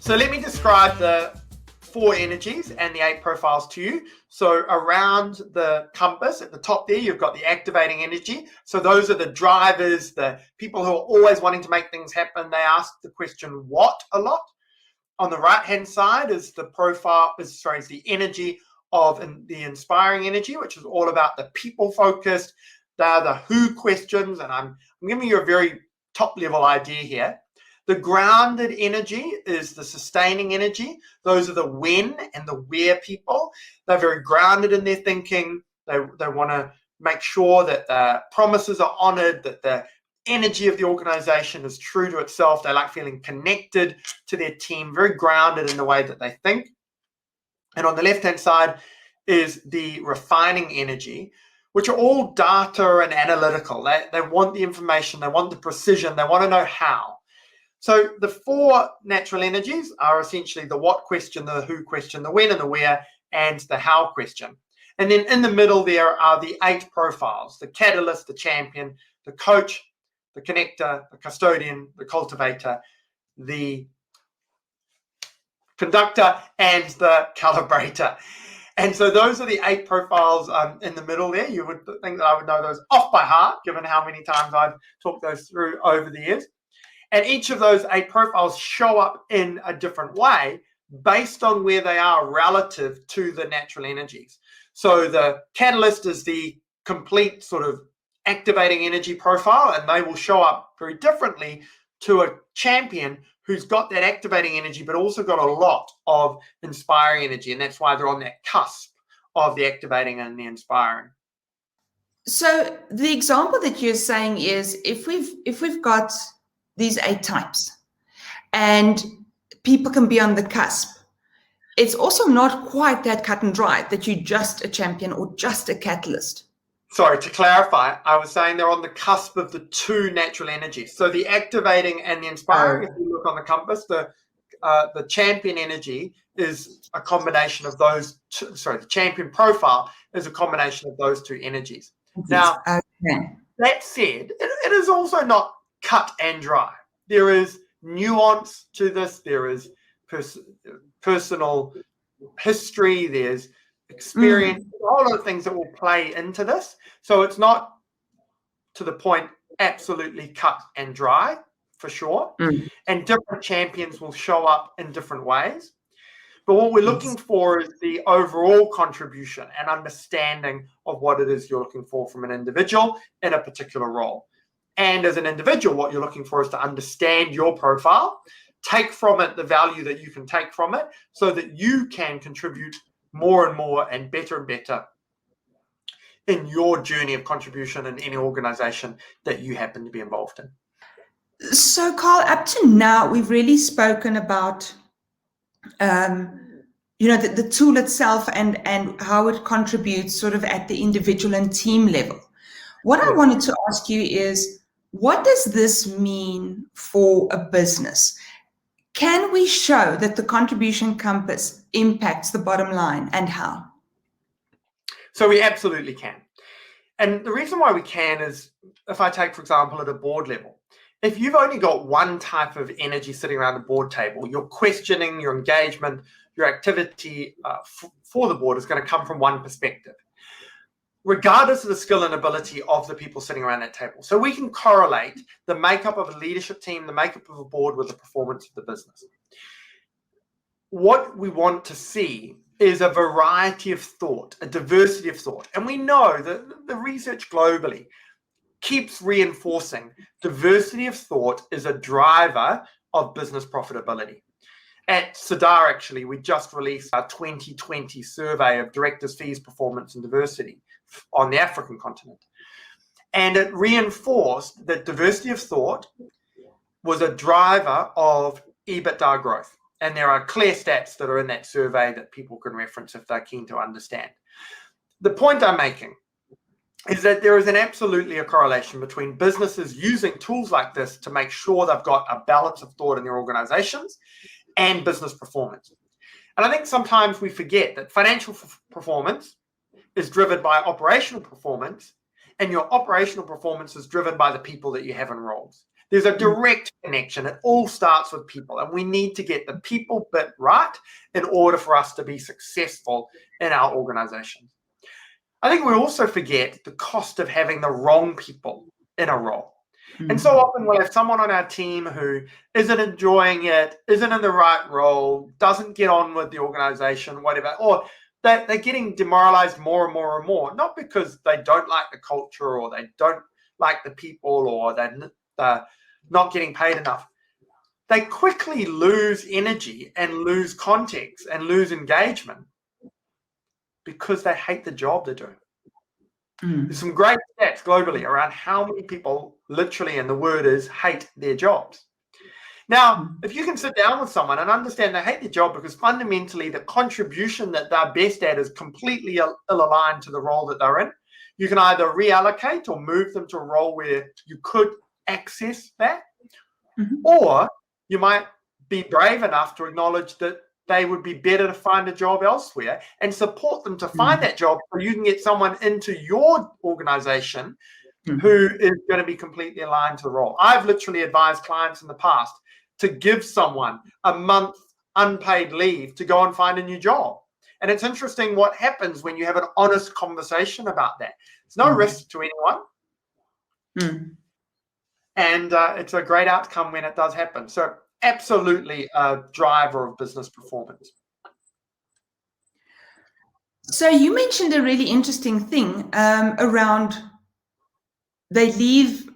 So let me describe the 4 energies and the 8 profiles to you. So around the compass at the top there, you've got the activating energy. So those are the drivers, the people who are always wanting to make things happen. They ask the question, what, a lot. On the right-hand side is the is the energy of the inspiring energy, which is all about the people-focused. They're the who questions, and I'm giving you a very top-level idea here. The grounded energy is the sustaining energy. Those are the when and the where people. They're very grounded in their thinking. They want to make sure that the promises are honored, that the energy of the organization is true to itself. They like feeling connected to their team, very grounded in the way that they think. And on the left-hand side is the refining energy, which are all data and analytical. They want the information, they want the precision, they want to know how. So the 4 natural energies are essentially the what question, the who question, the when and the where, and the how question. And then in the middle there are the 8 profiles: the catalyst, the champion, the coach, the connector, the custodian, the cultivator, the conductor, and the calibrator. And so those are the 8 profiles in the middle there. You would think that I would know those off by heart, given how many times I've talked those through over the years. And each of those 8 profiles show up in a different way based on where they are relative to the natural energies. So the catalyst is the complete sort of activating energy profile, and they will show up very differently to a champion who's got that activating energy, but also got a lot of inspiring energy. And that's why they're on that cusp of the activating and the inspiring. So the example that you're saying is if we've got these 8 types and people can be on the cusp, it's also not quite that cut and dry that you're just a champion or just a catalyst. Sorry, to clarify, I was saying they're on the cusp of the 2 natural energies. So the activating and the inspiring, if you look on the compass, the champion energy is a combination of those two, the champion profile is a combination of those 2 energies. Now, that said, it is also not cut and dry. There is nuance to this. There is personal history. There's experience, a whole lot of things that will play into this. So it's not to the point absolutely cut and dry, for sure. And different champions will show up in different ways. But what we're looking for is the overall contribution and understanding of what it is you're looking for from an individual in a particular role. And as an individual, what you're looking for is to understand your profile, take from it the value that you can take from it so that you can contribute more and more and better in your journey of contribution in any organization that you happen to be involved in. So, Carl, up to now, we've really spoken about the tool itself and how it contributes sort of at the individual and team level. What I wanted to ask you is, what does this mean for a business? Can we show that the contribution compass impacts the bottom line, and how? So we absolutely can. And the reason why we can is, if I take, for example, at a board level, if you've only got one type of energy sitting around the board table, your questioning, your engagement, your activity for the board is going to come from one perspective, regardless of the skill and ability of the people sitting around that table. So we can correlate the makeup of a leadership team, the makeup of a board with the performance of the business. What we want to see is a variety of thought, a diversity of thought. And we know that the research globally keeps reinforcing diversity of thought is a driver of business profitability. At Sadar, actually, we just released our 2020 survey of directors' fees, performance, and diversity on the African continent. And it reinforced that diversity of thought was a driver of EBITDA growth. And there are clear stats that are in that survey that people can reference if they're keen to understand. The point I'm making is that there is absolutely a correlation between businesses using tools like this to make sure they've got a balance of thought in their organizations and business performance. And I think sometimes we forget that financial performance is driven by operational performance, and your operational performance is driven by the people that you have in roles. There's a direct connection. It all starts with people, and we need to get the people bit right in order for us to be successful in our organizations. I think we also forget the cost of having the wrong people in a role. And so often we'll have someone on our team who isn't enjoying it, isn't in the right role, doesn't get on with the organization, whatever, or they're getting demoralized more and more and more, not because they don't like the culture or they don't like the people or they're not getting paid enough. They quickly lose energy and lose context and lose engagement because they hate the job they're doing. There's some great stats globally around how many people literally, and the word is, hate their jobs. Now, if you can sit down with someone and understand they hate their job because fundamentally the contribution that they're best at is completely ill-aligned to the role that they're in, you can either reallocate or move them to a role where you could access that, or you might be brave enough to acknowledge that they would be better to find a job elsewhere and support them to find that job so you can get someone into your organization who is going to be completely aligned to the role. I've literally advised clients in the past to give someone a month unpaid leave to go and find a new job. And it's interesting what happens when you have an honest conversation about that. It's no risk to anyone. And it's a great outcome when it does happen. So absolutely a driver of business performance. So you mentioned a really interesting thing around they leave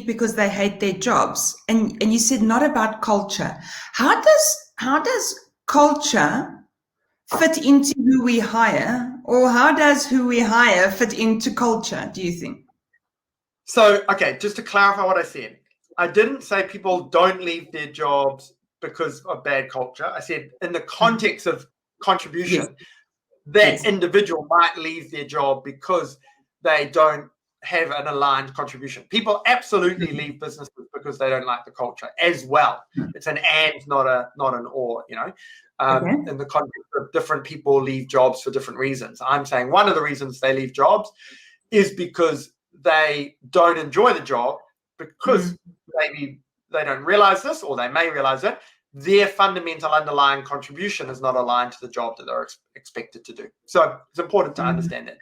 because they hate their jobs, and you said not about culture. How does culture fit into who we hire, or how does who we hire fit into culture, do you think? So, okay, just to clarify what I said, I didn't say people don't leave their jobs because of bad culture. I said in the context of contribution, that individual might leave their job because they don't have an aligned contribution. People absolutely leave businesses because they don't like the culture as well. It's an and, not an or, you know. In the context of different people leave jobs for different reasons. I'm saying one of the reasons they leave jobs is because they don't enjoy the job, because maybe they don't realize this, or they may realize it. Their fundamental underlying contribution is not aligned to the job that they're expected to do. So it's important to understand that.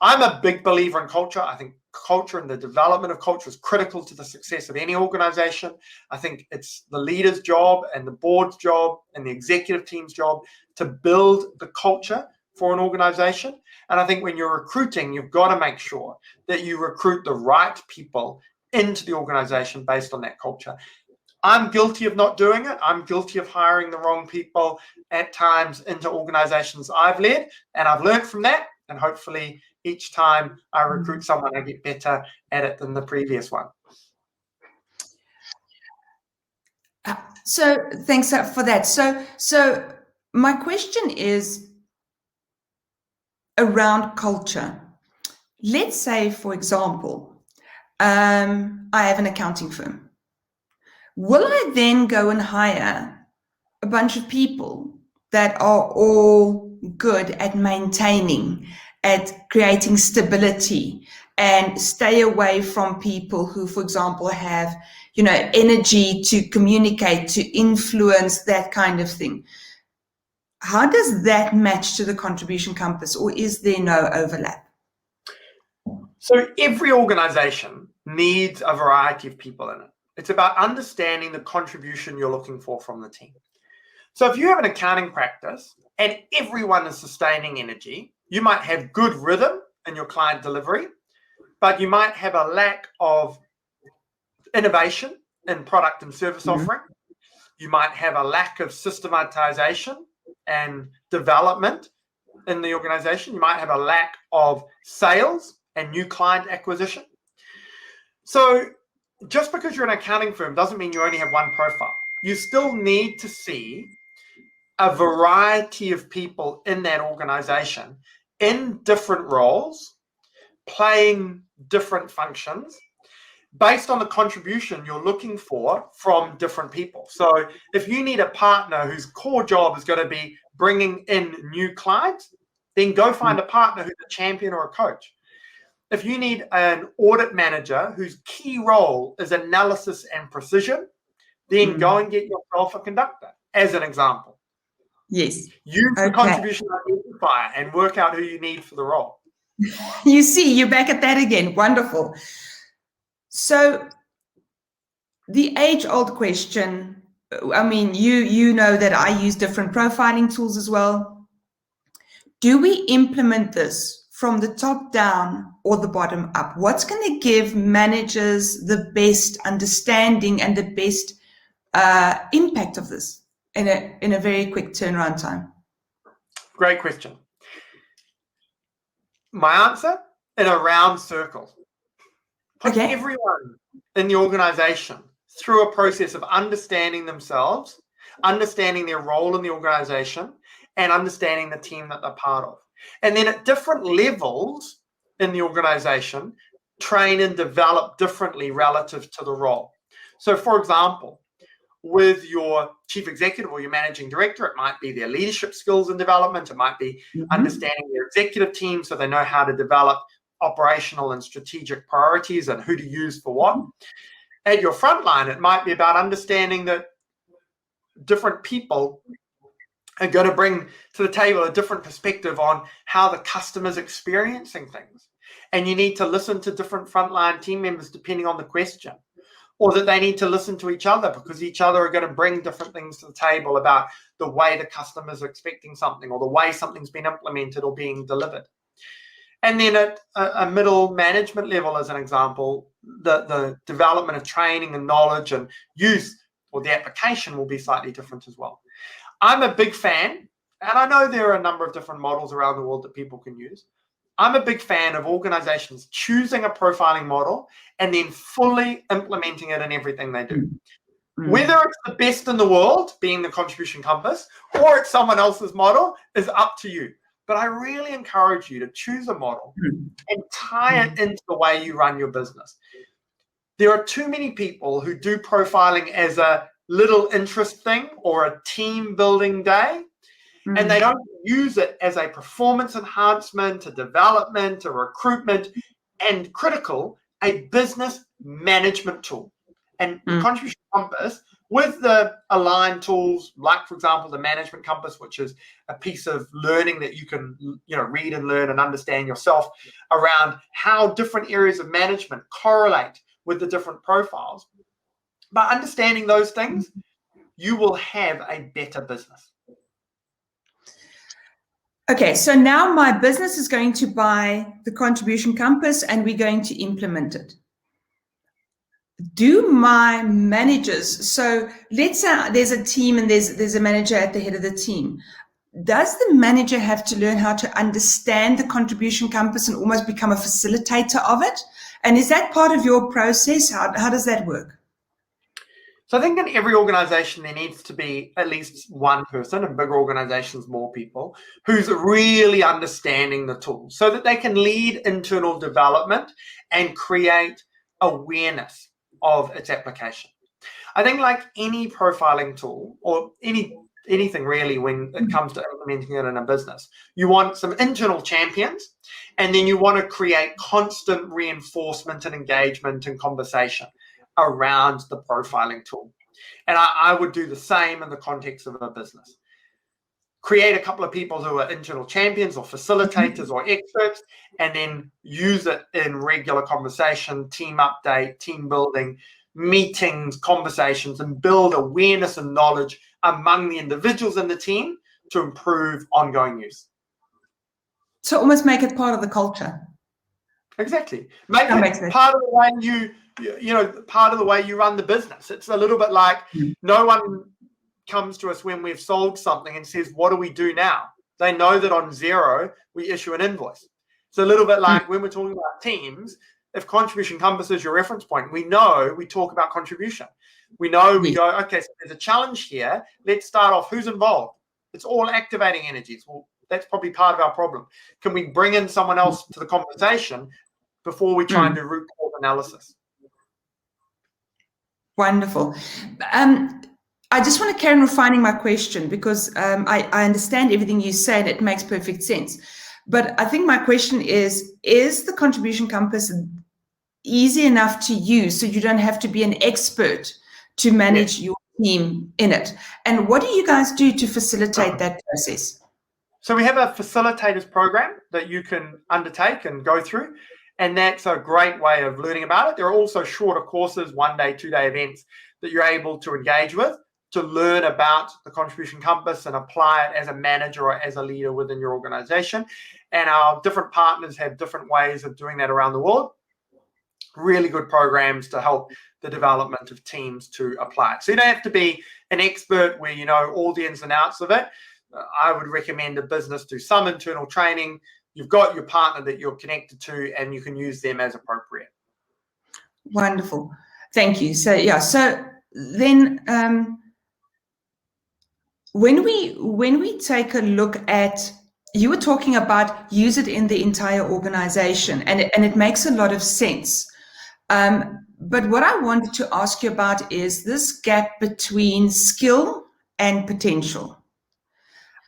I'm a big believer in culture. I think culture and the development of culture is critical to the success of any organization. I think it's the leader's job and the board's job and the executive team's job to build the culture for an organization. And I think when you're recruiting, you've got to make sure that you recruit the right people into the organization based on that culture. I'm guilty of not doing it. I'm guilty of hiring the wrong people at times into organizations I've led, and I've learned from that. And hopefully each time I recruit someone, I get better at it than the previous one. So thanks for that. So my question is around culture. Let's say, for example, I have an accounting firm. Will I then go and hire a bunch of people that are all good at maintaining, at creating stability, and stay away from people who, for example, have, energy to communicate, to influence, that kind of thing? How does that match to the contribution compass, or is there no overlap? So every organization needs a variety of people in it. It's about understanding the contribution you're looking for from the team. So if you have an accounting practice and everyone is sustaining energy, you might have good rhythm in your client delivery, but you might have a lack of innovation in product and service offering. You might have a lack of systematization and development in the organization. You might have a lack of sales and new client acquisition. So just because you're an accounting firm doesn't mean you only have one profile. You still need to see a variety of people in that organization in different roles, playing different functions based on the contribution you're looking for from different people. So if you need a partner whose core job is going to be bringing in new clients, then go find a partner who's a champion or a coach. if you need an audit manager whose key role is analysis and precision, then go and get yourself a conductor, as an example. Yes. Use the Okay. contribution identifier and work out who you need for the role. You see, you're back at that again. Wonderful. So the age-old question, I mean, you know that I use different profiling tools as well. Do we implement this from the top down or the bottom up? What's going to give managers the best understanding and the best impact of this in a very quick turnaround time? Great question. My answer, in a round circle. Put everyone in the organization through a process of understanding themselves, understanding their role in the organization, and understanding the team that they're part of. And then at different levels in the organization, train and develop differently relative to the role. So, for example, with your chief executive or your managing director, it might be their leadership skills and development. It might be understanding their executive team so they know how to develop operational and strategic priorities and who to use for what. At your frontline, it might be about understanding that different people are going to bring to the table a different perspective on how the customer's experiencing things. And you need to listen to different frontline team members depending on the question, or that they need to listen to each other because each other are going to bring different things to the table about the way the customer's expecting something or the way something's been implemented or being delivered. And then at a middle management level, as an example, the development of training and knowledge and use or the application will be slightly different as well. I'm a big fan, and I know there are a number of different models around the world that people can use. I'm a big fan of organizations choosing a profiling model and then fully implementing it in everything they do. Whether it's the best in the world, being the contribution compass, or it's someone else's model is up to you. But I really encourage you to choose a model and tie it into the way you run your business. There are too many people who do profiling as a little interest thing or a team building day, and they don't use it as a performance enhancement, a development, a recruitment, and critical, a business management tool. And the Contribution Compass, with the aligned tools, like, for example, the Management Compass, which is a piece of learning that you can read and learn and understand yourself around how different areas of management correlate with the different profiles. By understanding those things, you will have a better business. Okay, so now my business is going to buy the Contribution Compass and we're going to implement it. Do my managers, so let's say there's a team and there's a manager at the head of the team. Does the manager have to learn how to understand the Contribution Compass and almost become a facilitator of it? And is that part of your process? How does that work? So I think in every organization, there needs to be at least one person, in bigger organizations, more people, who's really understanding the tools so that they can lead internal development and create awareness of its application. I think like any profiling tool or anything really when it comes to implementing it in a business, you want some internal champions, and then you want to create constant reinforcement and engagement and conversation around the profiling tool. And I would do the same in the context of a business. Create a couple of people who are internal champions or facilitators or experts, and then use it in regular conversation, team update, team building, meetings, conversations, and build awareness and knowledge among the individuals in the team to improve ongoing use. So almost make it part of the culture. Exactly. Make it part of the way part of the way you run the business. It's a little bit like no one comes to us when we've sold something and says, what do we do now? They know that on Xero, we issue an invoice. It's a little bit like when we're talking about teams, if Contribution Compass is your reference point, we know we talk about contribution. We know we go, okay, so there's a challenge here. Let's start off. Who's involved? It's all activating energies. Well, that's probably part of our problem. Can we bring in someone else to the conversation before we try and do root cause analysis? Wonderful. I just want to carry on refining my question because I understand everything you said. It makes perfect sense. But I think my question is the contribution compass easy enough to use so you don't have to be an expert to manage your team in it? And what do you guys do to facilitate that process? So we have a facilitators program that you can undertake and go through, and that's a great way of learning about it. There are also shorter courses, 1 day, 2 day events that you're able to engage with to learn about the contribution compass and apply it as a manager or as a leader within your organization. And our different partners have different ways of doing that around the world. Really good programs to help the development of teams to apply it. So you don't have to be an expert where you know all the ins and outs of it. I would recommend a business do some internal training. You've got your partner that you're connected to, and you can use them as appropriate. Wonderful. Thank you. So then when we take a look at, you were talking about use it in the entire organization, and it makes a lot of sense. But what I wanted to ask you about is this gap between skill and potential.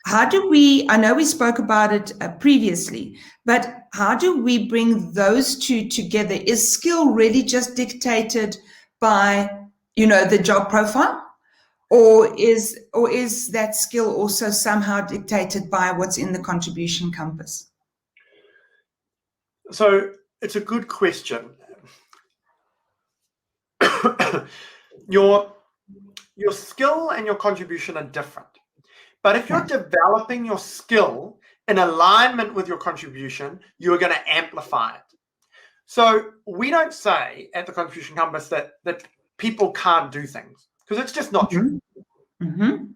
How do I know we spoke about it previously, but how do we bring those two together? Is skill really just dictated by, the job profile? Or is that skill also somehow dictated by what's in the contribution compass? So it's a good question. Your skill and your contribution are different. But if you're developing your skill in alignment with your contribution, you're going to amplify it. So we don't say at the Contribution Compass that people can't do things, because it's just not true. Mm-hmm.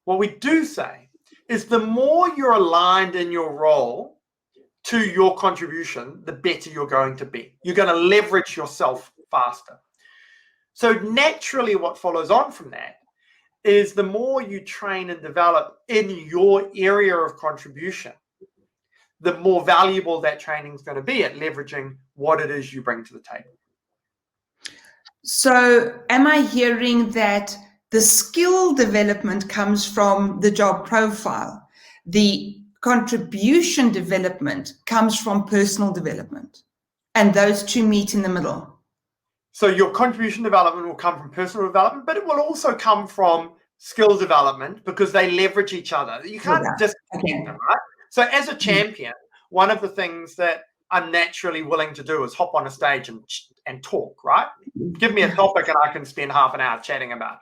What we do say is the more you're aligned in your role to your contribution, the better you're going to be. You're going to leverage yourself faster. So naturally what follows on from that is the more you train and develop in your area of contribution, the more valuable that training is going to be at leveraging what it is you bring to the table. So am I hearing that the skill development comes from the job profile, the contribution development comes from personal development, and those two meet in the middle? So your contribution development will come from personal development, but it will also come from skill development, because they leverage each other. You can't disconnect them, right? So as a champion, one of the things that I'm naturally willing to do is hop on a stage and talk, right? Give me a topic and I can spend half an hour chatting about it.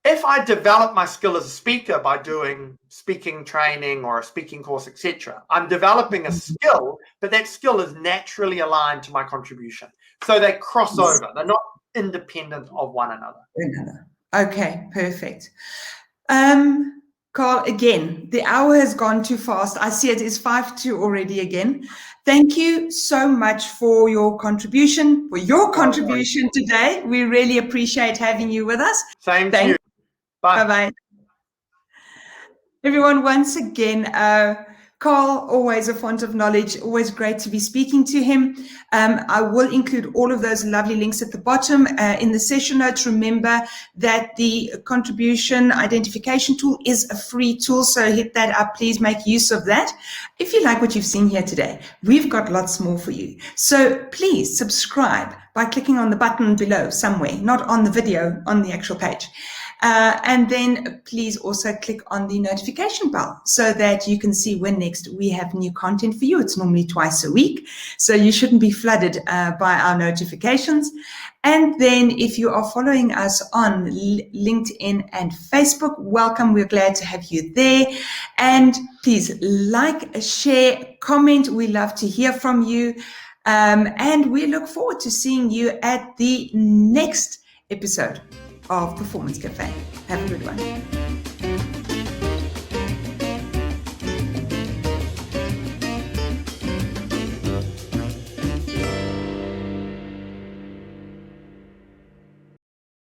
If I develop my skill as a speaker by doing speaking training or a speaking course, etc., I'm developing a skill, but that skill is naturally aligned to my contribution. So they cross over. They're not independent of one another. Okay, perfect. Carl, again, the hour has gone too fast. I see it is 5:02 already again. Thank you so much for your contribution, today. We really appreciate having you with us. Thank you. Bye. Bye-bye. Everyone, once again, Carl, always a font of knowledge, always great to be speaking to him. I will include all of those lovely links at the bottom in the session notes. Remember that the contribution identification tool is a free tool, so hit that up. Please make use of that. If you like what you've seen here today, we've got lots more for you. So please subscribe by clicking on the button below somewhere, not on the video, on the actual page. And then please also click on the notification bell so that you can see when next we have new content for you. It's normally twice a week, so you shouldn't be flooded by our notifications. And then if you are following us on LinkedIn and Facebook, welcome. We're glad to have you there. And please like, share, comment. We love to hear from you. And we look forward to seeing you at the next episode of Performance Cafe. Have a good one.